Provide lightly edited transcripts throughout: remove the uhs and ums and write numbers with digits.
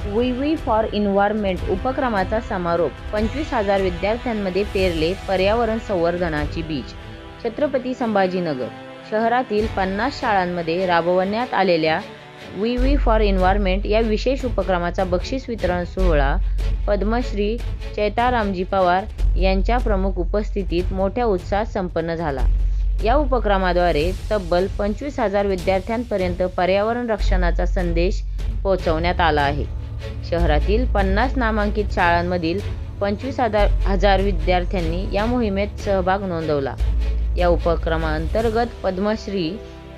We for environment उपक्रमाचा समारोप. 25,000 विद्यार्थ्यांमध्ये पेरले पर्यावरण संवर्धनाचे बीज. छत्रपती संभाजीनगर शहरातील 50 शाळांमध्ये राबवण्यात आलेल्या वी फॉर इन्व्हायरमेंट या विशेष उपक्रमाचा बक्षीस वितरण सोहळा पद्मश्री चैतारामजी पवार यांच्या प्रमुख उपस्थितीत मोठ्या उत्साहात संपन्न झाला. या उपक्रमाद्वारे तब्बल 25,000 विद्यार्थ्यांपर्यंत पर्यावरण रक्षणाचा संदेश पोहोचवण्यात आला आहे. शहरातील 50 नामांकित शाळांमधील 25,000 विद्यार्थ्यांनी या मोहिमेत सहभाग नोंदवला. या उपक्रमाअंतर्गत पद्मश्री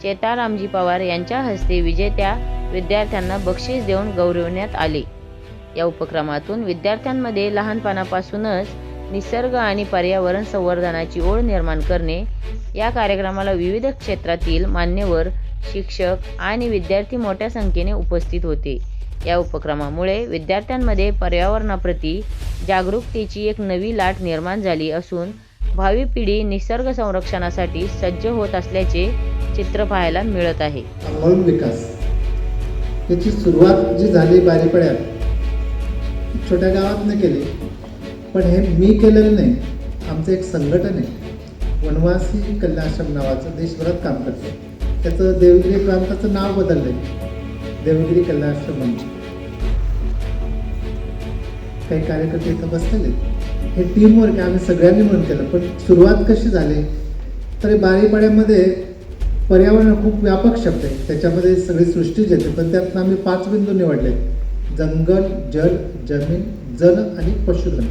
चैतारामजी पवार यांच्या हस्ते विजेत्या विद्यार्थ्यांना बक्षीस देऊन गौरविण्यात आले. या उपक्रमातून विद्यार्थ्यांमध्ये लहानपणापासूनच निसर्ग आणि पर्यावरण संवर्धनाची ओढ निर्माण करणे. या कार्यक्रमाला विविध क्षेत्रातील मान्यवर, शिक्षक आणि विद्यार्थी मोठ्या संख्येने उपस्थित होते. या उपक्रमामुळे विद्यार्थ्यांमध्ये पर्यावरणाप्रती जागरूकतेची एक नवी लाट निर्माण झाली असून भावी पिढी निसर्ग संरक्षणासाठी सज्ज होत असल्याचे चित्र पाहायला मिळत आहे. अंगवळून विकास याची सुरुवात जी झाली बारीपड्यात छोट्या गावातनं केली, पण हे मी केलेलं नाही. आमचं एक संघटन आहे, वनवासी कल्याणाश्रम नावाचं, देशभरात काम करते. त्याचं देवगिरी प्रांताचं नाव बदललं आहे, देवगिरी कल्याणाश्रम म्हणून. काही कार्यकर्ते इथं बसलेले. हे टीमवर्क आहे, आम्ही सगळ्यांनी म्हणून केलं. पण सुरुवात कशी झाली तर बारीपाड्यामध्ये पर्यावरण खूप व्यापक शब्द आहे, त्याच्यामध्ये सगळी सृष्टीच येते. पण त्यातून आम्ही 5 बिंदू निवडले: जंगल, जल, जमीन, जन आणि पशुधन.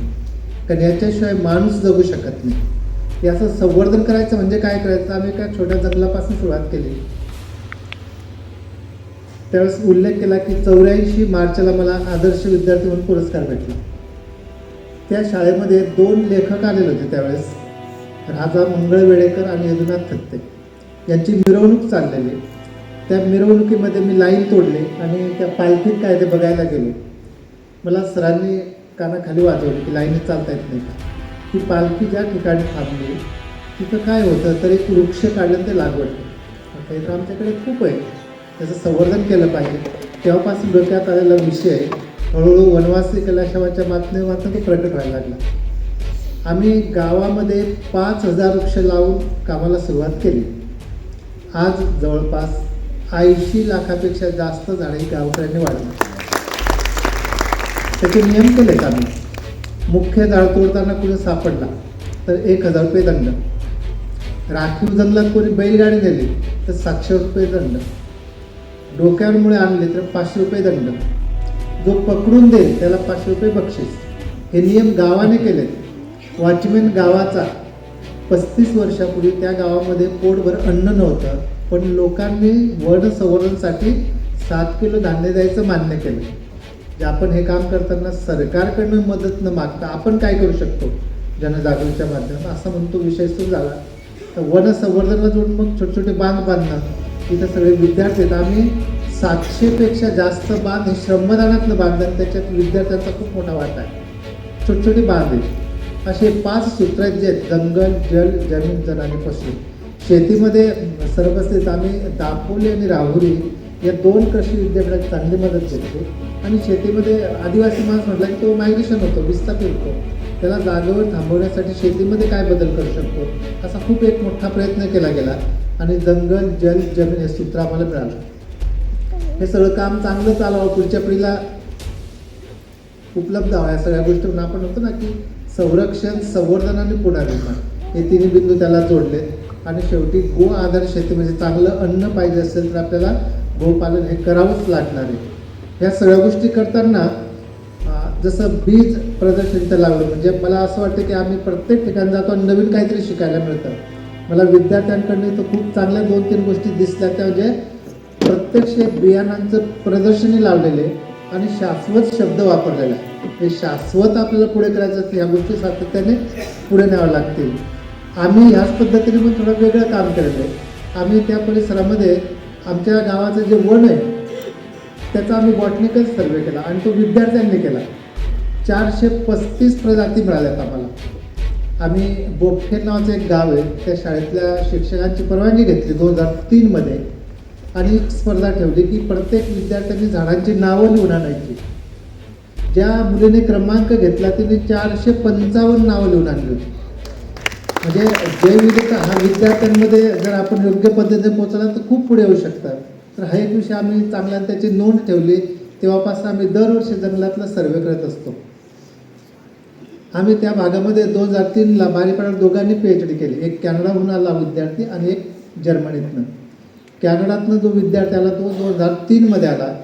कारण याच्याशिवाय माणूस जगू शकत नाही. याचं संवर्धन करायचं म्हणजे काय करायचं. आम्ही एका छोट्या जंगलापासून सुरुवात केली. त्यावेळेस उल्लेख केला की 84 मार्चला मला आदर्श विद्यार्थी म्हणून पुरस्कार भेटला. त्या शाळेमध्ये 2 लेखक आलेले होते त्यावेळेस, राजा मंगळवेडेकर आणि यदुनाथ थत्ते यांची मिरवणूक चाललेली. त्या मिरवणुकीमध्ये मी लाईन तोडली आणि त्या पालखीत काय ते बघायला गेलो. मला सरांनी कानाखाली वाजवली की लाईनीत चालता येत नाही का. ती पालखी ज्या ठिकाणी थांबली तिथं काय होतं तर एक वृक्ष काढलं ते लागवड. काही तर आमच्याकडे खूप आहे, त्याचं संवर्धन केलं पाहिजे. तेव्हापासून डोक्यात आलेला विषय हळूहळू वनवासी कलाशावाच्या माध्यमातून तो प्रकट व्हायला लागला. आम्ही गावामध्ये 5,000 वृक्ष लावून कामाला सुरुवात केली. आज जवळपास 80 लाखापेक्षा जास्त झाडे गावकऱ्यांनी वाढवली. त्याचे नियम केलेत आम्ही. मुख्य झाड तोडताना कुणी सापडला तर 1,000 रुपये दंड. राखीव जंगलात कोणी बैलगाडी नेली तर 700 रुपये दंड. डोक्यावर मुळे आणले तर 500 रुपये दंड. जो पकडून देईल त्याला 500 रुपये बक्षीस. हे नियम गावाने केलेत. वॉचमॅन गावाचा 35 वर्षापूर्वी त्या गावामध्ये पोटभर अन्न नव्हतं, पण लोकांनी वन संवर्धनासाठी 7 किलो धान्य द्यायचं मान्य केलं. जे आपण हे काम करताना सरकारकडनं मदत न मागता आपण काय करू शकतो जनजागृतीच्या माध्यमातून, असा म्हणतो विषय सुरू झाला. तर वन संवर्धनाला जोडून मग छोटे छोटे बांध बांधणं. इथं सगळे विद्यार्थी आहेत. आम्ही 700पेक्षा जास्त बांध हे श्रमदानातनं बांधणं, त्याच्यात विद्यार्थ्यांचा खूप मोठा वाटा आहे. छोटे छोटे बांध आहेत. असे 5 सूत्र आहेत जे आहेत: जंगल, जल, जमीन, जन आणि पशु. शेतीमध्ये सर्वस्थित आम्ही दापोली आणि राहुरी या 2 कृषी विद्यापीठात चांगली मदत घेतली. आणि शेतीमध्ये आदिवासी माणूस म्हटला की तो मायग्रेशन होतो, विस्थापित होतो. त्याला जागेवर थांबवण्यासाठी शेतीमध्ये काय बदल करू शकतो असा खूप एक मोठा प्रयत्न केला गेला. आणि जंगल, जल, जमीन हे सूत्र आम्हाला मिळालं. हे सगळं काम चांगलं चालावं, पुढच्या पिढीला उपलब्ध व्हावं, या सगळ्या गोष्टी आपण होतो ना की संरक्षण, संवर्धन आणि पुनर्निर्माण हे 3 बिंदू त्याला जोडले. आणि शेवटी गो आधारित शेती म्हणजे चांगलं अन्न पाहिजे असेल तर आपल्याला गोपालन हे करावंच लागणार आहे. ह्या सगळ्या गोष्टी करताना जसं बीज प्रदर्शन इथं लावलं, म्हणजे मला असं वाटतं की आम्ही प्रत्येक ठिकाणी जातो आणि नवीन काहीतरी शिकायला मिळतं. मला विद्यार्थ्यांकडनं इथं खूप चांगल्या 2-3 गोष्टी दिसल्या. त्या म्हणजे प्रत्यक्ष बियाणांचं प्रदर्शनी लावलेले आणि शाश्वत शब्द वापरलेला आहे. हे शाश्वत आपल्याला पुढे करायचं असतं, ह्या गोष्टी सातत्याने पुढे न्याव्या लागतील. आम्ही ह्याच पद्धतीने पण थोडं वेगळं काम केलेलं आहे. आम्ही त्या परिसरामध्ये आमच्या गावाचं जे वन आहे त्याचा आम्ही बॉटनिकल सर्वे केला आणि तो विद्यार्थ्यांनी केला. 435 प्रजाती मिळाल्यात आम्हाला. आम्ही बोपखेड नावाचं एक गाव आहे, त्या शाळेतल्या शिक्षकांची परवानगी घेतली 2003 आणि एक स्पर्धा ठेवली की प्रत्येक विद्यार्थ्यांनी झाडांची नावं लिहून आणायची. ज्या मुलीने क्रमांक घेतला तिने 455 नावं लिहून आणली होती. म्हणजे जैवविविधता हा विद्यार्थ्यांमध्ये जर आपण योग्य पद्धतीने पोहोचला तर खूप पुढे येऊ शकतात. तर हा एक विषय आम्ही चांगला त्याची नोंद ठेवली. तेव्हापासून आम्ही दरवर्षी जंगलातला सर्वे करत असतो. आम्ही त्या भागामध्ये 2003ला बारीपाड्यात दोघांनी PhD केली. एक कॅनडाहून आला विद्यार्थी आणि एक जर्मनीतनं. कॅनडातनं जो विद्यार्थी आला तो 2003मध्ये आला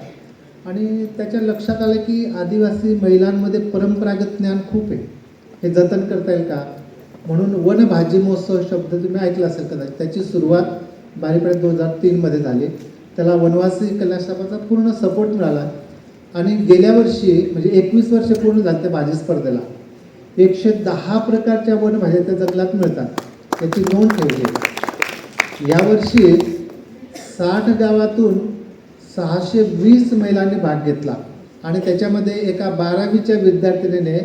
आणि त्याच्या लक्षात आलं की आदिवासी महिलांमध्ये परंपरागत ज्ञान खूप आहे, हे जतन करता येईल का. म्हणून वनभाजी महोत्सव शब्द तुम्ही ऐकला असेल कदाचित. त्याची सुरुवात बारीपाड्यात 2003मध्ये झाली. त्याला वनवासी कलाशापाचा पूर्ण सपोर्ट मिळाला आणि गेल्या वर्षी म्हणजे 21 वर्ष पूर्ण झाली त्या भाजी स्पर्धेला. 110 प्रकारच्या वनभाज्या त्या जंगलात मिळतात, त्याची नोंद ठेवली. यावर्षी 60 गावातून 620 महिलांनी भाग घेतला आणि त्याच्यामध्ये एका 12वीच्या विद्यार्थिनीने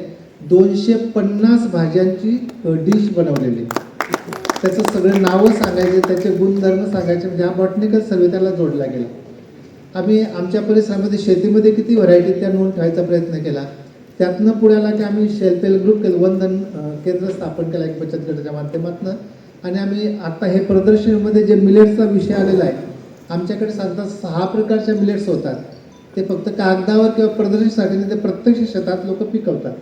250 भाज्यांची डिश बनवलेली. त्याचं सगळं नावं सांगायचे, त्याचे गुणधर्म सांगायचे, म्हणजे हा बॉटनिकल सर्वे त्याला जोडला गेला. आम्ही आमच्या परिसरामध्ये शेतीमध्ये किती व्हरायटी त्या नोंद ठेवायचा प्रयत्न केला. त्यातनं पुढे आला की आम्ही सेल्फ हेल्प ग्रुप केलं, वनधन केंद्र स्थापन केलं एक बचत गटाच्या माध्यमातून. आणि आम्ही आता हे प्रदर्शनीमध्ये जे मिलेट्सचा विषय आलेला आहे, आमच्याकडे साधारण 6 प्रकारच्या मिलेट्स होतात. ते फक्त कागदावर किंवा प्रदर्शनासाठी नाही, ते प्रत्यक्ष शेतात लोक पिकवतात.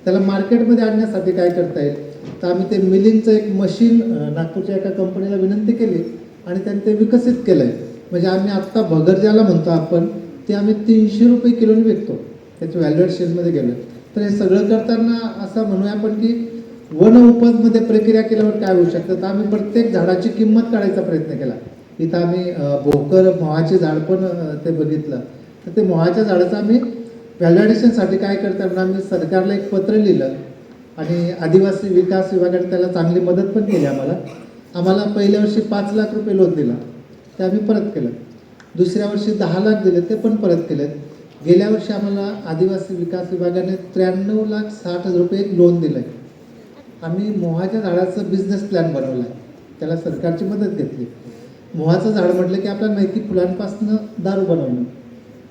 त्याला मार्केटमध्ये आणण्यासाठी काय करता येईल, तर आम्ही ते मिलिंगचं एक मशीन नागपूरच्या एका कंपनीला विनंती केली आणि त्यांनी ते विकसित केलं आहे. म्हणजे आम्ही आत्ता भगर ज्याला म्हणतो आपण, ते आम्ही 300 रुपये किलोने विकतो. त्याच्या व्हॅल्युएट शेलमध्ये गेलो. तर हे सगळं करताना असं म्हणूया आपण की वन उपजमध्ये प्रक्रिया केल्यावर काय होऊ शकतं, तर आम्ही प्रत्येक झाडाची किंमत काढायचा प्रयत्न केला. इथं आम्ही भोकर मोहाचे झाड पण ते बघितलं. तर ते मोहाच्या झाडाचं आम्ही व्हॅलिडेशनसाठी काय करताना आम्ही सरकारला एक पत्र लिहिलं आणि आदिवासी विकास विभागाने त्याला चांगली मदत पण केली. आम्हाला पहिल्या वर्षी 5 लाख रुपये लोन दिला, ते आम्ही परत केलं. दुसऱ्या वर्षी 10 लाख दिले, ते पण परत केलेत. गेल्या वर्षी आम्हाला आदिवासी विकास विभागाने 93,60,000 रुपये लोन दिलं आहे. आम्ही मोहाच्या झाडाचं बिझनेस प्लॅन बनवला आहे, त्याला सरकारची मदत घेतली. मोहाचं झाड म्हटलं की आपल्याला माहिती फुलांपासून दारू बनवणं,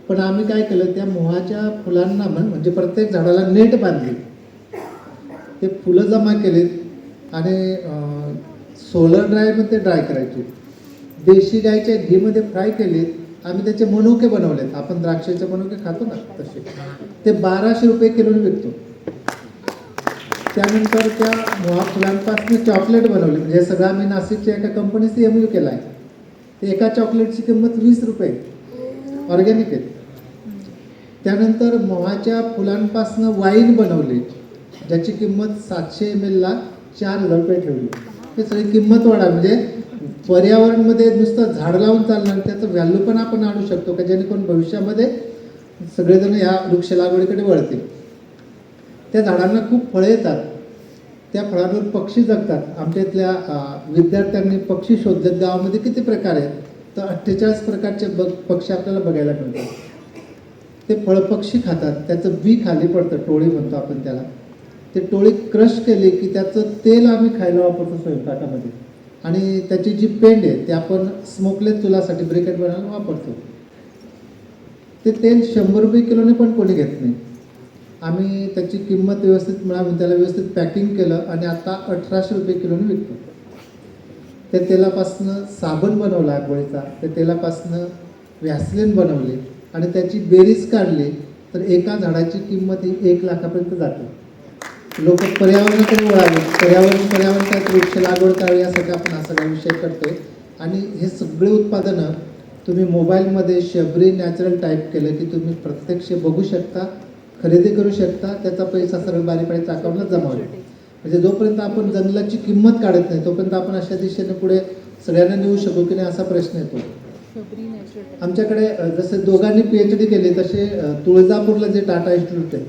पण आम्ही काय केलं, त्या मोहाच्या फुलांना म्हणजे प्रत्येक झाडाला नेट बांधली, ते फुलं जमा केलीत आणि सोलर ड्रायमध्ये ड्राय करायची. देशी गायच्या घीमध्ये फ्राय केलीत. आम्ही त्याचे मनुके बनवलेत, आपण द्राक्षाचे मनुके खातो ना तसे. ते 1200 रुपये किलोने विकतो. त्यानंतर त्या मोहा फुलांपासून चॉकलेट बनवली. म्हणजे सगळं आम्ही नाशिकच्या एका कंपनीचे MOU केला आहे. ते एका चॉकलेटची किंमत 20 रुपये, ऑर्गॅनिक आहे. त्यानंतर मोहाच्या फुलांपासून वाईन बनवली, ज्याची किंमत 700 ml ला 4,000 रुपये ठेवली. हे सगळी किंमत वाढा, म्हणजे पर्यावरणमध्ये नुसतं झाड लावून चालणार, त्याचं व्हॅल्यू पण आपण आणू शकतो का, जेणेकरून भविष्यामध्ये सगळेजण या वृक्ष लागवडीकडे वळतील. त्या झाडांना खूप फळं येतात, त्या फळांवर पक्षी जगतात. आमच्या इथल्या विद्यार्थ्यांनी पक्षी शोधलेत. गावामध्ये किती प्रकार आहेत, तर 48 प्रकारचे पक्षी आपल्याला बघायला मिळतात. ते फळपक्षी खातात, त्याचं बी खाली पडतं, टोळी म्हणतो आपण त्याला. ते टोळी क्रश केली की त्याचं तेल आम्ही खायला वापरतो स्वयंपाकामध्ये, आणि त्याची जी पेंड आहे ते आपण स्मोकलेस चुलासाठी ब्रिकेट बनवायला वापरतो. ते तेल 100 रुपये किलोने पण कोणी घेत नाही. आम्ही त्याची किंमत व्यवस्थित मिळावी त्याला व्यवस्थित पॅकिंग केलं आणि आता 1800 रुपये किलोने विकतो. त्या तेलापासनं साबण बनवला आंघोळीचा, त्या तेलापासनं व्हॅसलिन बनवली आणि त्याची बेरीज काढली तर एका झाडाची किंमत ही 1 लाखापर्यंत जाते. लोक पर्यावरणाकडे वळावे, पर्यावरण काय वृक्ष लागवड करावी, यासाठी आपण हा सगळा विषय करतोय. आणि हे सगळे उत्पादनं तुम्ही मोबाईलमध्ये शबरी नॅचरल टाईप केलं की तुम्ही प्रत्यक्ष बघू शकता, खरेदी करू शकता. त्याचा पैसा सरळ बारीपाडीच्या अकाउंटला जमा होईल. म्हणजे जोपर्यंत आपण जंगलाची किंमत काढत नाही तोपर्यंत आपण अशा दिशेने पुढे सगळ्यांना नेऊ शकू की नाही असा प्रश्न येतो. आमच्याकडे जसे दोघांनी PhD केली तसे तुळजापूरला जे टाटा इन्स्टिट्यूट आहे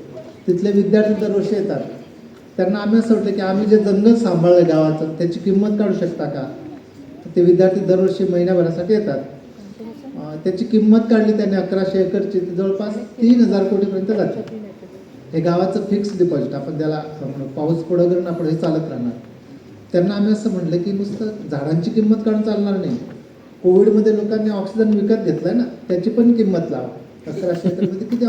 तिथले विद्यार्थी दरवर्षी येतात. त्यांना आम्ही असं वाटतं की आम्ही जे जंगल सांभाळलं गावाचं त्याची किंमत काढू शकता का. ते विद्यार्थी दरवर्षी महिन्याभरासाठी येतात. त्याची किंमत काढली त्यांनी 1100 एकरची, जवळपास 3,000 कोटीपर्यंत जाते. हे गावाचं फिक्स डिपॉझिट आपण त्याला पाऊस पडवलं ना पुढे चालत राहणार. त्यांना आम्ही असं म्हटलं की नुसतं झाडांची किंमत काढून चालणार नाही. कोविडमध्ये लोकांनी ऑक्सिजन विकत घेतलाय ना, त्याची पण किंमत लावा. 1100 एकरमध्ये किती